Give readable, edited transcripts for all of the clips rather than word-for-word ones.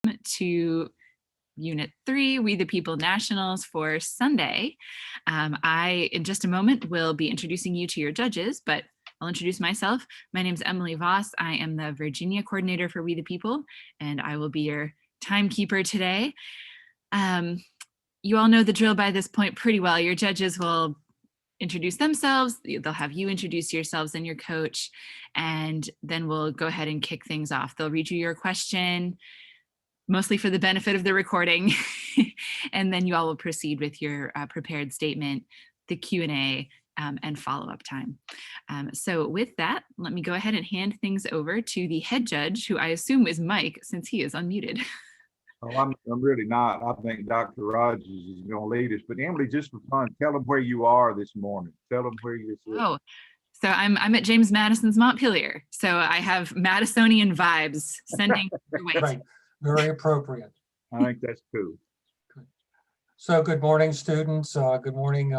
to Unit 3, We the People Nationals for Sunday. I, in just a moment, will be introducing you to your judges, but I'll introduce myself. My name is Emily Voss. I am the Virginia coordinator for We the People, and I will be your timekeeper today. You all know the drill by this point pretty well. Your judges will introduce themselves, they'll have you introduce yourselves and your coach, and then we'll go ahead and kick things off. They'll read you your question, mostly for the benefit of the recording, and then you all will proceed with your prepared statement, the Q&A, and follow-up time. So with that, let me go ahead and hand things over to the head judge, who I assume is Mike, since he is unmuted. Oh, I'm really not. I think Dr. Rogers is going to lead us. But Emily, just for fun, tell them where you are this morning. Tell them where you're sitting. Oh, so I'm at James Madison's Montpelier. So I have Madisonian vibes sending your way. Right, very appropriate. I think that's cool. Good. So good morning, students. Good morning,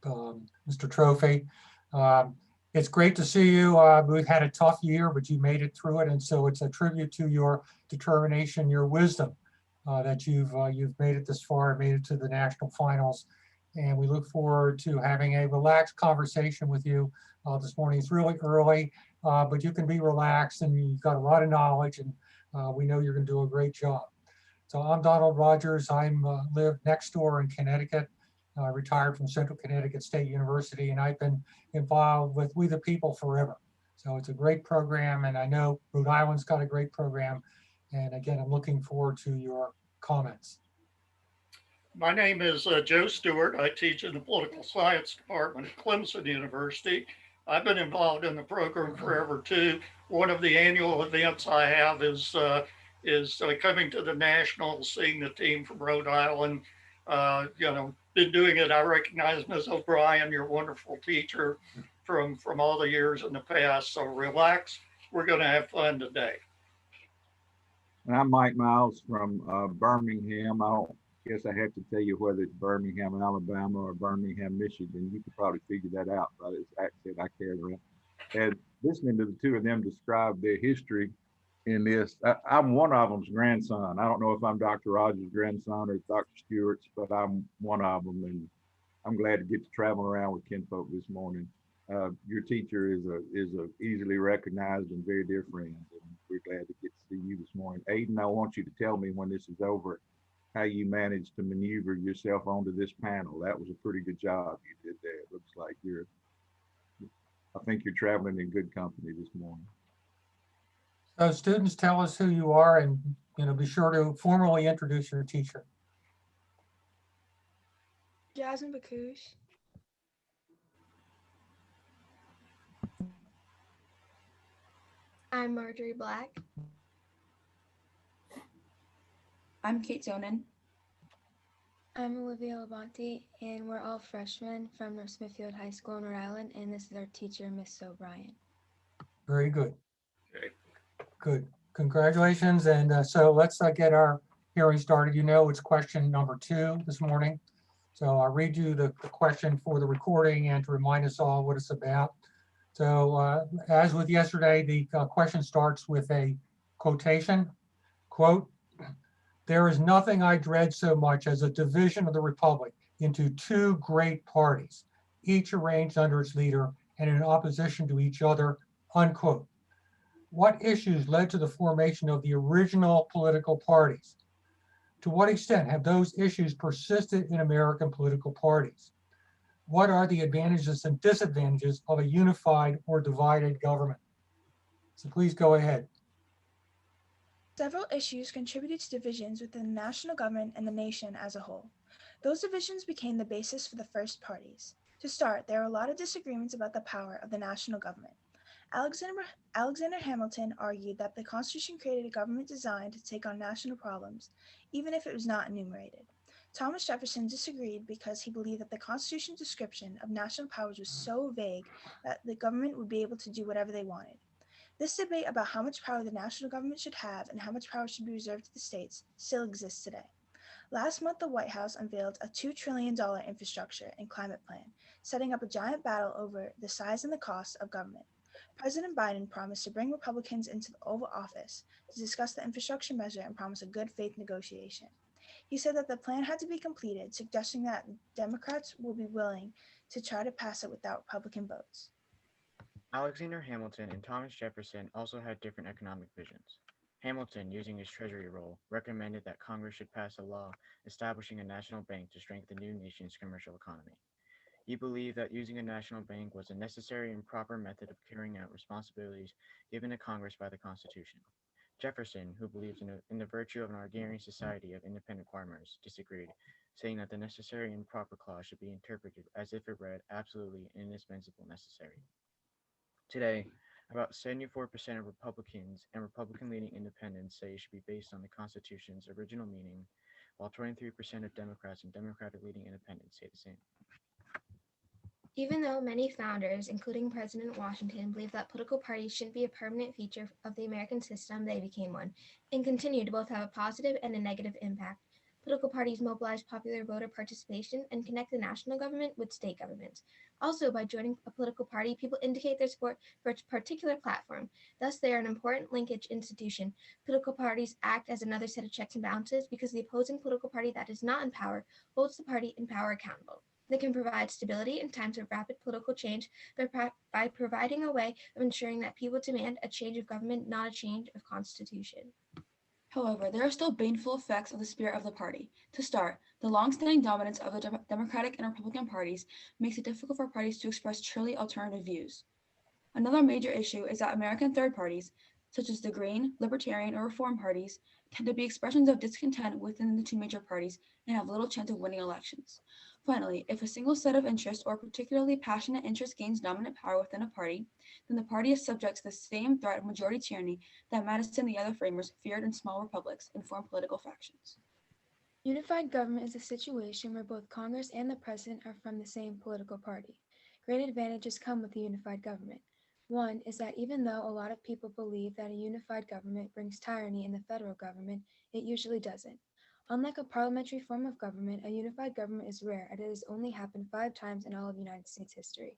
Mr. Trophy. It's great to see you. We've had a tough year, but you made it through it. And so it's a tribute to your determination, your wisdom, that you've made it this far, made it to the national finals. And we look forward to having a relaxed conversation with you this morning. It's really early, but you can be relaxed and you've got a lot of knowledge, and we know you're going to do a great job. So I'm Donald Rogers. I live next door in Connecticut. I retired from Central Connecticut State University, and I've been involved with We the People forever. So it's a great program, and I know Rhode Island's got a great program. And again, I'm looking forward to your comments. My name is Joe Stewart. I teach in the political science department at Clemson University. I've been involved in the program forever too. One of the annual events I have is coming to the Nationals, seeing the team from Rhode Island. Been doing it. I recognize Ms. O'Brien, your wonderful teacher from all the years in the past. So relax. We're going to have fun today. And I'm Mike Miles from Birmingham. I don't guess I have to tell you whether it's Birmingham, Alabama, or Birmingham, Michigan. You could probably figure that out by this accent I carry around. And listening to the two of them describe their history in this, I'm one of them's grandson. I don't know if I'm Dr. Rogers' grandson or Dr. Stewart's, but I'm one of them, and I'm glad to get to travel around with kinfolk this morning. Your teacher is a easily recognized and very dear friend, and we're glad to get to see you this morning. Aiden, I want you to tell me when this is over how you managed to maneuver yourself onto this panel. That was a pretty good job you did there. It looks like I think you're traveling in good company this morning. So students, tell us who you are, and be sure to formally introduce your teacher. Jasmine Bakush. I'm Marjorie Black. I'm Kate Zonin. I'm Olivia Labonte, and we're all freshmen from North Smithfield High School in Rhode Island, and this is our teacher, Miss O'Brien. Very good. Okay. Good. Congratulations. And so let's get our hearing started. It's question number 2 this morning. So I'll read you the question for the recording and to remind us all what it's about. So as with yesterday, the question starts with a quotation. Quote, "There is nothing I dread so much as a division of the Republic into 2 great parties, each arranged under its leader and in opposition to each other," unquote. What issues led to the formation of the original political parties? To what extent have those issues persisted in American political parties? What are the advantages and disadvantages of a unified or divided government? So please go ahead. Several issues contributed to divisions within the national government and the nation as a whole. Those divisions became the basis for the first parties. To start, there are a lot of disagreements about the power of the national government. Alexander Hamilton argued that the Constitution created a government designed to take on national problems, even if it was not enumerated. Thomas Jefferson disagreed because he believed that the Constitution's description of national powers was so vague that the government would be able to do whatever they wanted. This debate about how much power the national government should have and how much power should be reserved to the states still exists today. Last month, the White House unveiled a $2 trillion infrastructure and climate plan, setting up a giant battle over the size and the cost of government. President Biden promised to bring Republicans into the Oval Office to discuss the infrastructure measure and promise a good faith negotiation. He said that the plan had to be completed, suggesting that Democrats will be willing to try to pass it without Republican votes. Alexander Hamilton and Thomas Jefferson also had different economic visions. Hamilton, using his treasury role, recommended that Congress should pass a law establishing a national bank to strengthen the new nation's commercial economy. He believed that using a national bank was a necessary and proper method of carrying out responsibilities given to Congress by the Constitution. Jefferson, who believed in the virtue of an agrarian society of independent farmers, disagreed, saying that the necessary and proper clause should be interpreted as if it read absolutely and indispensable necessary. Today, about 74% of Republicans and Republican-leaning independents say it should be based on the Constitution's original meaning, while 23% of Democrats and Democratic-leaning independents say the same. Even though many founders, including President Washington, believed that political parties shouldn't be a permanent feature of the American system, they became one, and continue to both have a positive and a negative impact. Political parties mobilize popular voter participation and connect the national government with state governments. Also, by joining a political party, people indicate their support for a particular platform. Thus, they are an important linkage institution. Political parties act as another set of checks and balances because the opposing political party that is not in power holds the party in power accountable. They can provide stability in times of rapid political change by providing a way of ensuring that people demand a change of government, not a change of constitution. However, there are still baneful effects of the spirit of the party. To start, the long-standing dominance of the Democratic and Republican parties makes it difficult for parties to express truly alternative views. Another major issue is that American third parties, such as the Green, Libertarian, or Reform parties, tend to be expressions of discontent within the two major parties and have little chance of winning elections. Finally, if a single set of interests or particularly passionate interest gains dominant power within a party, then the party is subject to the same threat of majority tyranny that Madison and the other framers feared in small republics and formed political factions. Unified government is a situation where both Congress and the president are from the same political party. Great advantages come with a unified government. One is that even though a lot of people believe that a unified government brings tyranny in the federal government, it usually doesn't. Unlike a parliamentary form of government, a unified government is rare, and it has only happened 5 times in all of United States history.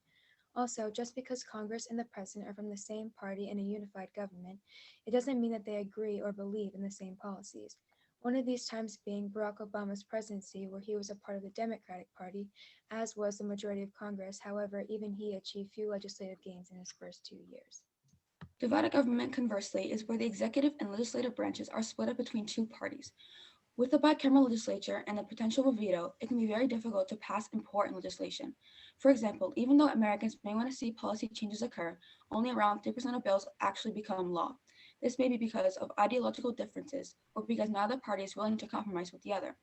Also, just because Congress and the president are from the same party in a unified government, it doesn't mean that they agree or believe in the same policies. One of these times being Barack Obama's presidency, where he was a part of the Democratic Party, as was the majority of Congress. However, even he achieved few legislative gains in his first 2 years. Divided government, conversely, is where the executive and legislative branches are split up between two parties. With a bicameral legislature and the potential for veto, it can be very difficult to pass important legislation. For example, even though Americans may want to see policy changes occur, only around 3% of bills actually become law. This may be because of ideological differences or because neither party is willing to compromise with the other.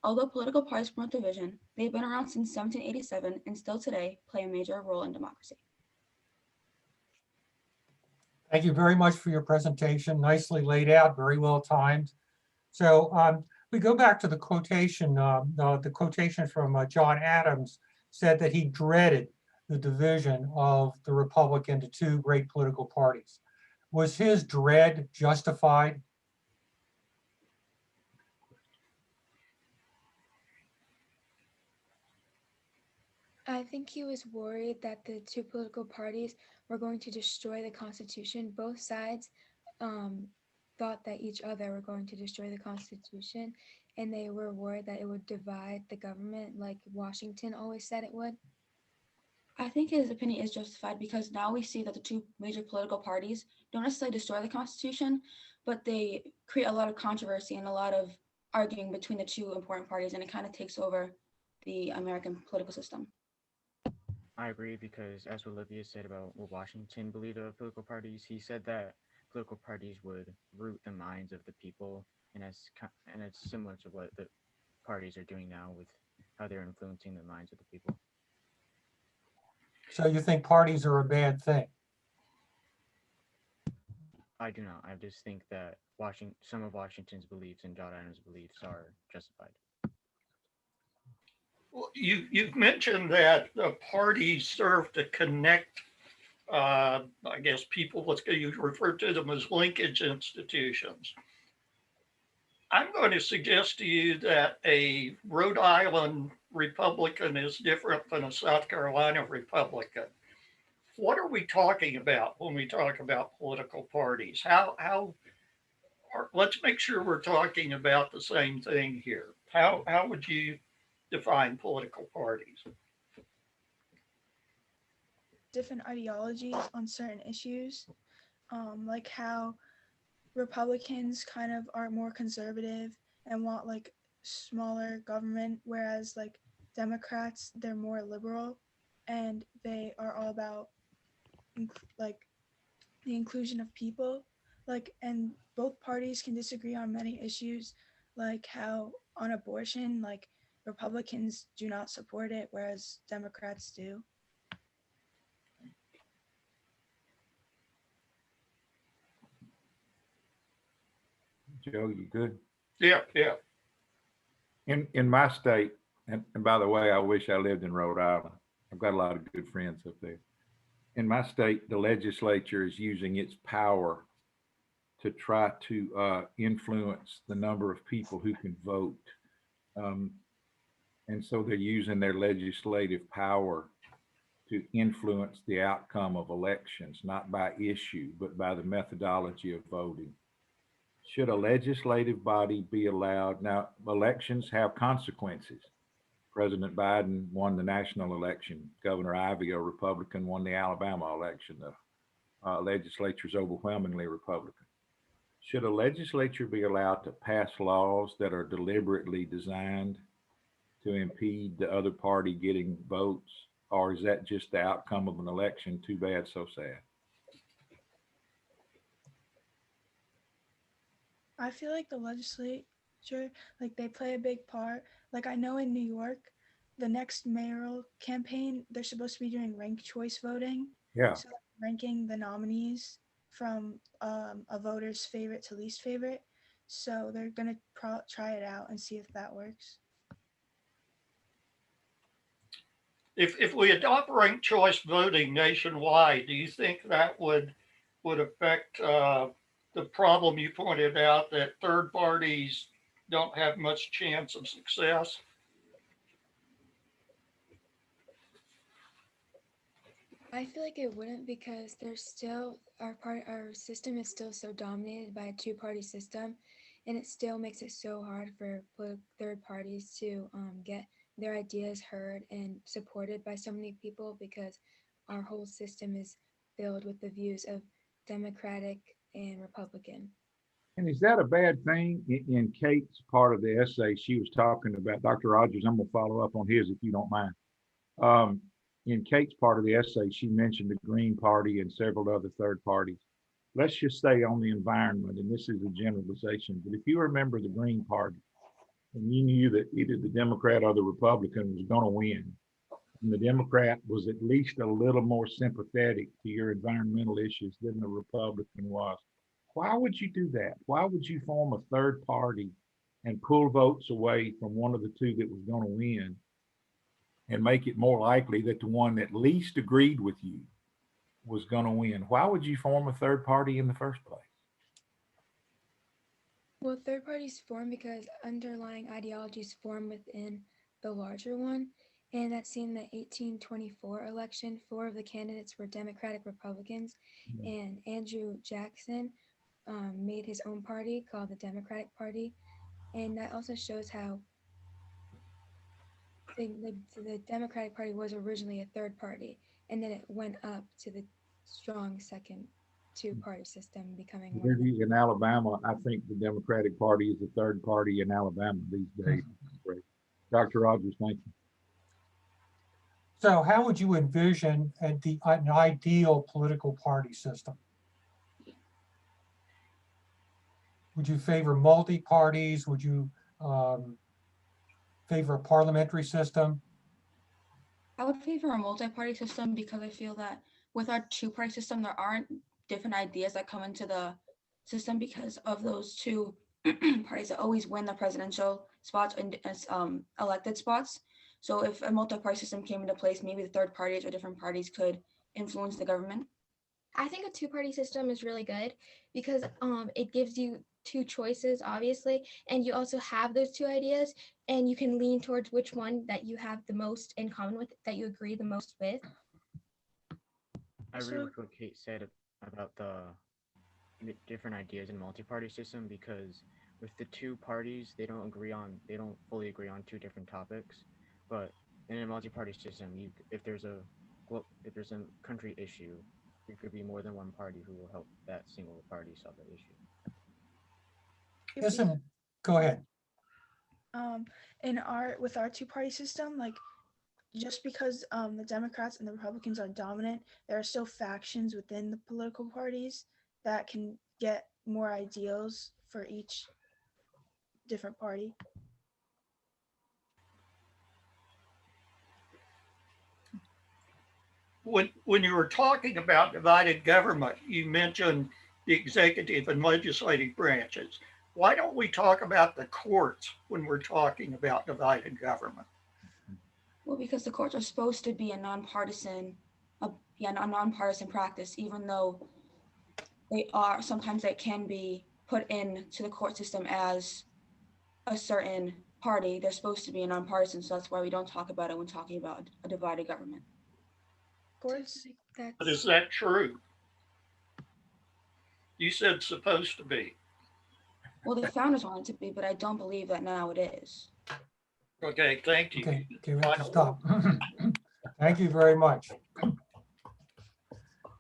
Although political parties promote division, they've been around since 1787 and still today play a major role in democracy. Thank you very much for your presentation. Nicely laid out, very well timed. So we go back to the quotation. The quotation from John Adams said that he dreaded the division of the Republic into two great political parties. Was his dread justified? I think he was worried that the two political parties were going to destroy the Constitution. Both sides thought that each other were going to destroy the Constitution, and they were worried that it would divide the government like Washington always said it would. I think his opinion is justified because now we see that the two major political parties don't necessarily destroy the Constitution, but they create a lot of controversy and a lot of arguing between the two important parties, and it kind of takes over the American political system. I agree because, as Olivia said about what Washington believed of political parties, he said that political parties would root the minds of the people, and it's similar to what the parties are doing now with how they're influencing the minds of the people. So you think parties are a bad thing? I do not. I just think that some of Washington's beliefs and John Adams' beliefs are justified. Well, you've mentioned that the parties serve to connect, I guess, people, you refer to them as linkage institutions. I'm going to suggest to you that a Rhode Island Republican is different than a South Carolina Republican. what are we talking about when we talk about political parties? Let's make sure we're talking about the same thing here. How would you define political parties? Different ideologies on certain issues, like how Republicans kind of are more conservative and want like smaller government, whereas like Democrats, they're more liberal and they are all about like the inclusion of people. Like, and both parties can disagree on many issues, like how on abortion, like Republicans do not support it, whereas Democrats do. Joe, you good? Yeah, yeah. In my state, and by the way, I wish I lived in Rhode Island. I've got a lot of good friends up there. In my state, the legislature is using its power to try to influence the number of people who can vote. And so they're using their legislative power to influence the outcome of elections, not by issue, but by the methodology of voting. Should a legislative body be allowed? Now, elections have consequences. President Biden won the national election. Governor Ivey, a Republican, won the Alabama election. The legislature is overwhelmingly Republican. Should a legislature be allowed to pass laws that are deliberately designed to impede the other party getting votes? Or is that just the outcome of an election? Too bad, so sad. I feel like the legislature, like they play a big part. Like I know in New York, the next mayoral campaign, they're supposed to be doing ranked choice voting. Yeah. So ranking the nominees from a voter's favorite to least favorite. So they're gonna try it out and see if that works. If we adopt ranked choice voting nationwide, do you think that would affect the problem you pointed out that third parties don't have much chance of success? I feel like it wouldn't because there's still our system is still so dominated by a two-party system, and it still makes it so hard for third parties to get their ideas heard and supported by so many people because our whole system is filled with the views of Democratic and Republican. And is that a bad thing? In Kate's part of the essay, she was talking about, Dr. Rogers, I'm gonna follow up on his if you don't mind. In Kate's part of the essay, she mentioned the Green Party and several other third parties. Let's just stay on the environment, and this is a generalization, but if you remember the Green Party, and you knew that either the Democrat or the Republican was gonna win, and the Democrat was at least a little more sympathetic to your environmental issues than the Republican was, why would you do that? Why would you form a third party and pull votes away from one of the two that was gonna win and make it more likely that the one that least agreed with you was going to win? Why would you form a third party in the first place? Well, third parties form because underlying ideologies form within the larger one. And that's seen in the 1824 election. 4 of the candidates were Democratic Republicans, and Andrew Jackson made his own party called the Democratic Party. And that also shows how the Democratic Party was originally a third party, and then it went up to the strong second two-party system, becoming one of the In Alabama, I think the Democratic Party is the third party in Alabama these days. Dr. Rogers, thank you. So how would you envision an ideal political party system? Would you favor multi-parties? Would you favor a parliamentary system? I would favor a multi-party system because I feel that with our two-party system, there aren't different ideas that come into the system because of those two parties that always win the presidential spots and elected spots. So if a multi-party system came into place, maybe the third parties or different parties could influence the government. I think a two-party system is really good because it gives you two choices, obviously, and you also have those two ideas, and you can lean towards which one that you have the most in common with, that you agree the most with. I agree So, with what Kate said about the different ideas in multi-party system because with the two parties, they don't fully agree on two different topics. But in a multi-party system, if there's a country issue, there could be more than one party who will help that single party solve that issue. Listen, go ahead. with our two-party system, like just because the Democrats and the Republicans are dominant, there are still factions within the political parties that can get more ideals for each different party. When you were talking about divided government, you mentioned the executive and legislative branches. Why don't we talk about the courts when we're talking about divided government? Well, because the courts are supposed to be a nonpartisan practice, even though sometimes they can be put into the court system as a certain party. They're supposed to be a nonpartisan, so that's why we don't talk about it when talking about a divided government. Courts. But is that true? You said supposed to be. Well, the founders wanted to be, but I don't believe that now it is. Okay, thank you. Okay, we have to stop. Thank you very much.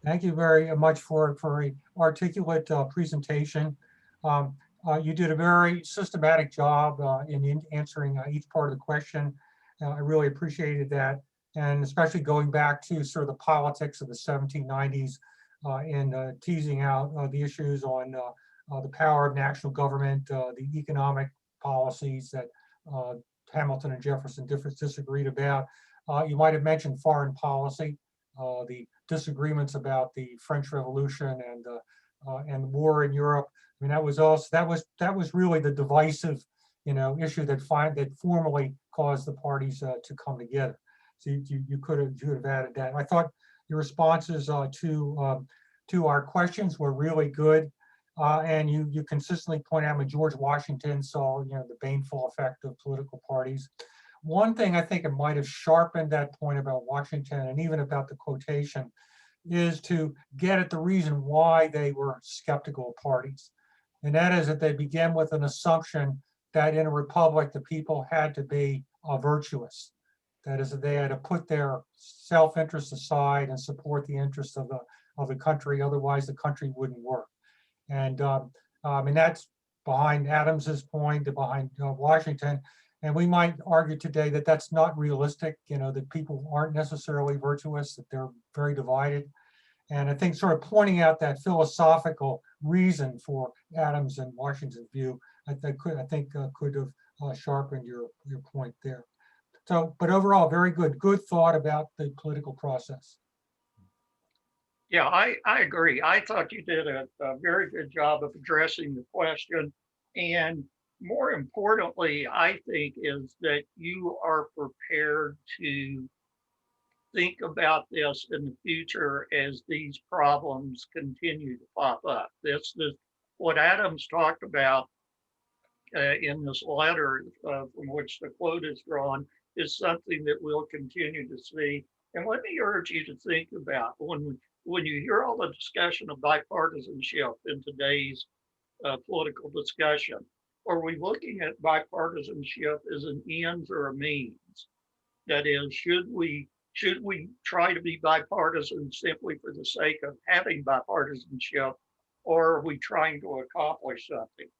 Thank you very much for a articulate presentation. You did a very systematic job in answering each part of the question. I really appreciated that, and especially going back to sort of the politics of the 1790s and teasing out the issues on the power of national government, the economic policies that Hamilton and Jefferson disagreed about. You might have mentioned foreign policy, the disagreements about the French Revolution and the war in Europe. I mean, that was really the divisive, issue that formally caused the parties to come together. So you could have added that. I thought your responses to our questions were really good. And you consistently point out that George Washington saw, the baneful effect of political parties. One thing I think it might have sharpened that point about Washington and even about the quotation is to get at the reason why they were skeptical of parties. And that is that they began with an assumption that in a republic, the people had to be virtuous. That is, that they had to put their self-interest aside and support the interests of the country. Otherwise, the country wouldn't work. And that's behind Adams's point, behind Washington. And we might argue today that that's not realistic, that people aren't necessarily virtuous, that they're very divided. And I think sort of pointing out that philosophical reason for Adams and Washington's view, I think could have sharpened your point there. So, but overall, very good thought about the political process. Yeah, I agree. I thought you did a very good job of addressing the question. And more importantly, I think is that you are prepared to think about this in the future as these problems continue to pop up. This what Adams talked about in this letter from which the quote is drawn is something that we'll continue to see. And let me urge you to think about when you hear all the discussion of bipartisanship in today's political discussion, are we looking at bipartisanship as an ends or a means? That is, should we try to be bipartisan simply for the sake of having bipartisanship, or are we trying to accomplish something?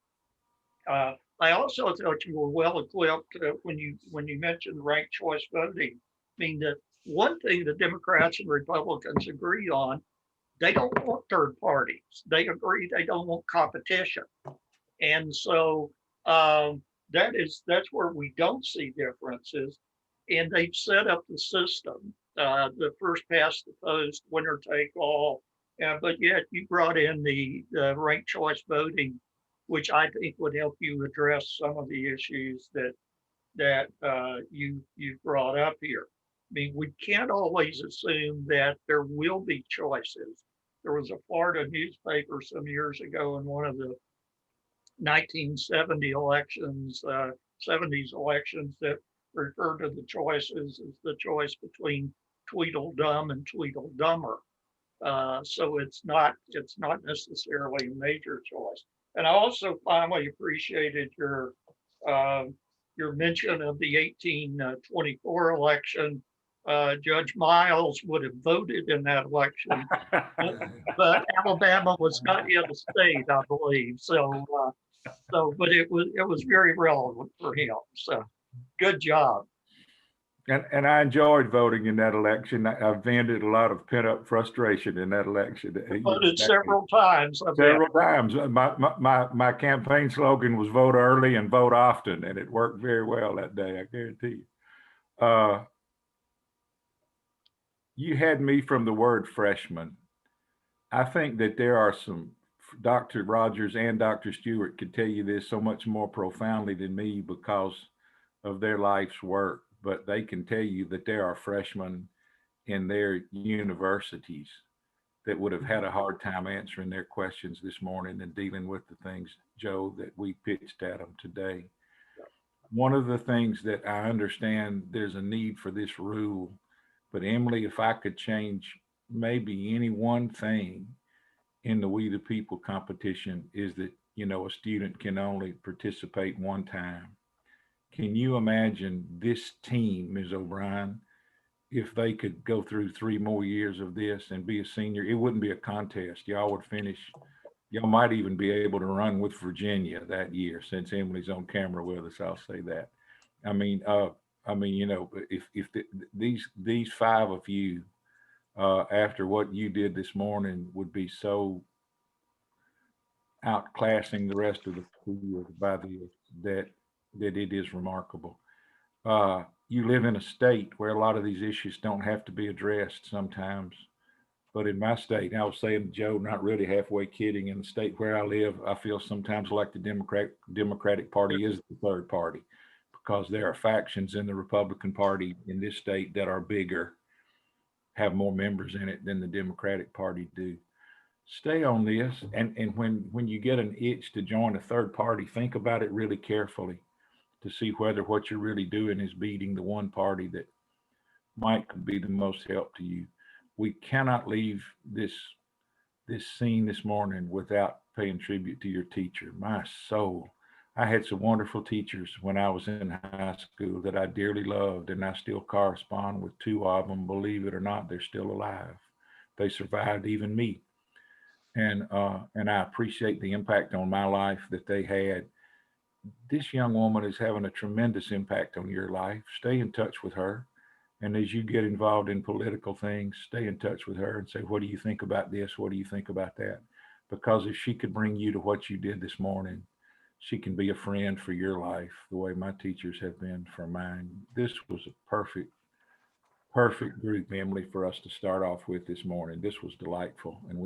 I also thought you were well equipped when you mentioned ranked choice voting. I mean, that one thing the Democrats and Republicans agree on, they don't want third parties. They agree they don't want competition. And so that's where we don't see differences. And they've set up the system, the first past the post, winner take all. But yet you brought in the ranked choice voting, which I think would help you address some of the issues that you brought up here. I mean, we can't always assume that there will be choices. There was a Florida newspaper some years ago in one of the 1970 elections, 70s elections that referred to the choices as the choice between Tweedledum and Tweedledummer. So it's not necessarily a major choice. And I also finally appreciated your mention of the 1824 election. Judge Miles would have voted in that election, but Alabama was not yet a state, I believe. But it was very relevant for him. So good job. And I enjoyed voting in that election. I vented a lot of pent-up frustration in that election. Voted several times. Several times. My campaign slogan was vote early and vote often, and it worked very well that day, I guarantee you. You had me from the word freshman. I think that there are some, Dr. Rogers and Dr. Stewart could tell you this so much more profoundly than me because of their life's work, but they can tell you that there are freshmen in their universities that would have had a hard time answering their questions this morning and dealing with the things, Joe, that we pitched at them today. One of the things that I understand there's a need for this rule, but Emily, if I could change maybe any one thing in the We the People competition is that, you know, a student can only participate one time. Can you imagine this team, Ms. O'Brien, if they could go through 3 more years of this and be a senior? It wouldn't be a contest. Y'all would finish. Y'all might even be able to run with Virginia that year. Since Emily's on camera with us, I'll say that. I mean, you know, if these 5 of you, after what you did this morning, would be so outclassing the rest of the field by that it is remarkable. You live in a state where a lot of these issues don't have to be addressed sometimes. But in my state, and I was saying to Joe, not really halfway kidding, in the state where I live, I feel sometimes like the Democratic Party is the third party because there are factions in the Republican Party in this state that are bigger, have more members in it than the Democratic Party do. Stay on this. And when you get an itch to join a third party, think about it really carefully to see whether what you're really doing is beating the one party that might be the most help to you. We cannot leave this scene this morning without paying tribute to your teacher. My soul. I had some wonderful teachers when I was in high school that I dearly loved, and I still correspond with 2 of them. Believe it or not, they're still alive. They survived even me. And I appreciate the impact on my life that they had. This young woman is having a tremendous impact on your life. Stay in touch with her. And as you get involved in political things, stay in touch with her and say, what do you think about this? What do you think about that? Because if she could bring you to what you did this morning, she can be a friend for your life the way my teachers have been for mine. This was a perfect group, Emily, for us to start off with this morning. This was delightful. And